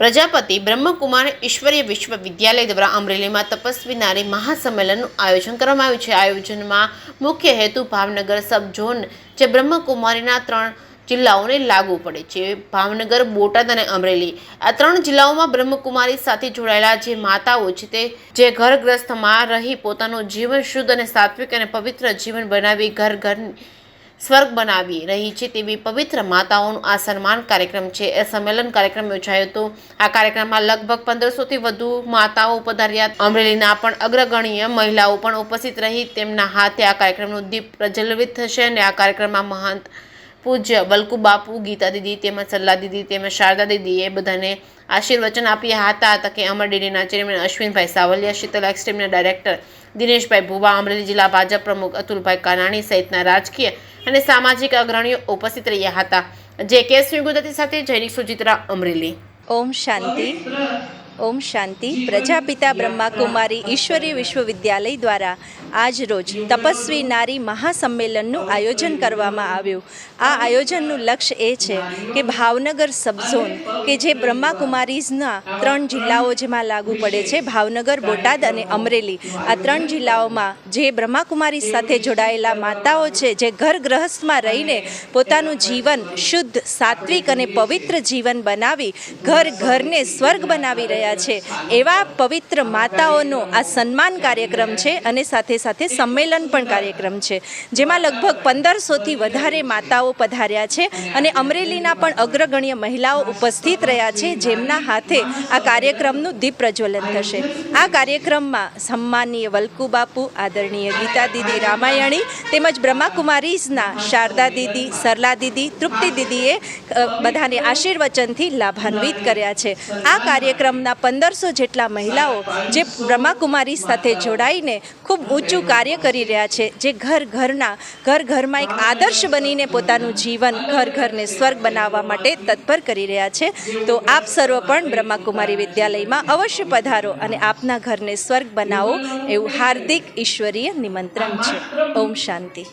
પ્રજાપતિ બ્રહ્મકુમારી ઈશ્વરીય વિશ્વવિદ્યાલય દ્વારા અમરેલીમાં તપસ્વી નારી મહાસંમેલનનું આયોજન કરવામાં આવ્યું છે। આયોજનમાં મુખ્ય હેતુ ભાવનગર સબ ઝોન જે બ્રહ્મકુમારીના 3 જિલ્લાઓને લાગુ પડે છે। ભાવનગર, બોટાદ અને અમરેલી આ 3 જિલ્લાઓમાં બ્રહ્મકુમારી સાથે જોડાયેલા જે માતાઓ છે તે જે ઘરગ્રસ્તમાં રહી પોતાનું જીવન શુદ્ધ અને સાત્વિક અને પવિત્ર જીવન બનાવી ઘર સ્વર્ગ બનાવી રહી છે તેવી પવિત્ર માતાઓનું આ સન્માન કાર્યક્રમ છે। એ સંમેલન કાર્યક્રમ યોજાયો હતો। આ કાર્યક્રમમાં લગભગ 1500થી વધુ માતાઓ પધાર્યા। અમરેલીના પણ અગ્રગણ્ય મહિલાઓ પણ ઉપસ્થિત રહી તેમના હાથે આ કાર્યક્રમનું દીપ પ્રજ્વલિત થશે અને આ કાર્યક્રમમાં મહંત પૂજ્ય બલકુ બાપુ, ગીતા દીદી તેમજ સલ્લા દીદી તેમજ શારદા દીદીએ બધાને આશીર્વચન આપ્યા હતા। તકે અમર ડેરીના ચેરમેન અશ્વિનભાઈ સાવલિયા, શીતલ એક્સટ્રીમના ડાયરેક્ટર દિનેશભાઈ ભુવા, અમરેલી જિલ્લા ભાજપ પ્રમુખ અતુલભાઈ કાનાણી સહિતના રાજકીય અને સામાજિક અગ્રણીઓ ઉપસ્થિત રહ્યા હતા। જે કેસવી ગુજરાતી સાથે જૈનિક સુચિત્રા, અમરેલી। ઓમ શાંતિ, ઓમ શાંતિ। પ્રજાપિતા બ્રહ્માકુમારી ઈશ્વરીય વિશ્વવિદ્યાલય દ્વારા આજ રોજ તપસ્વી નારી મહાસંમેલનનું આયોજન કરવામાં આવ્યું। આ આયોજનનું લક્ષ્ય એ છે કે ભાવનગર સબઝોન કે જે બ્રહ્માકુમારીઝના 3 જિલ્લાઓ જેમાં લાગુ પડે છે, ભાવનગર, બોટાદ અને અમરેલી, આ 3 જિલ્લાઓમાં જે બ્રહ્માકુમારી સાથે જોડાયેલા માતાઓ છે જે ઘર ગ્રહસ્થમાં રહીને પોતાનું જીવન શુદ્ધ, સાત્વિક અને પવિત્ર જીવન બનાવી ઘરને સ્વર્ગ બનાવી રહ્યા છે એવા પવિત્ર માતાઓનો આ સન્માન કાર્યક્રમ છે અને સાથે સાથે સંમેલન પણ કાર્યક્રમ છે જેમાં લગભગ 1500થી વધારે માતાઓ પધાર્યા છે અને અમરેલીના પણ અગ્રગણ્ય મહિલાઓ ઉપસ્થિત રહ્યા છે જેમના હાથે આ કાર્યક્રમનું દીપ પ્રજ્વલન થશે। આ કાર્યક્રમમાં સન્માનીય વલ્કુ બાપુ, આદરણીય ગીતા દીદી રામાયણી તેમજ બ્રહ્માકુમારીઝના શારદા દીદી, સરલા દીદી, તૃપ્તિ દીદીએ બધાને આશીર્વચનથી લાભાન્વિત કર્યા છે। આ કાર્યક્રમના 1500 જેટલા મહિલાઓ જે બ્રહ્માકુમારી સાથે જોડાઈને ખૂબ ઊંચું કાર્ય કરી રહ્યા છે, જે ઘરમાં એક આદર્શ બનીને પોતાનું જીવન ઘરને સ્વર્ગ બનાવવા માટે તત્પર કરી રહ્યા છે। તો આપ સર્વ પણ બ્રહ્માકુમારી વિદ્યાલયમાં અવશ્ય પધારો અને આપના ઘરને સ્વર્ગ બનાવો એવું હાર્દિક ઈશ્વરીય નિમંત્રણ છે। ઓમ શાંતિ।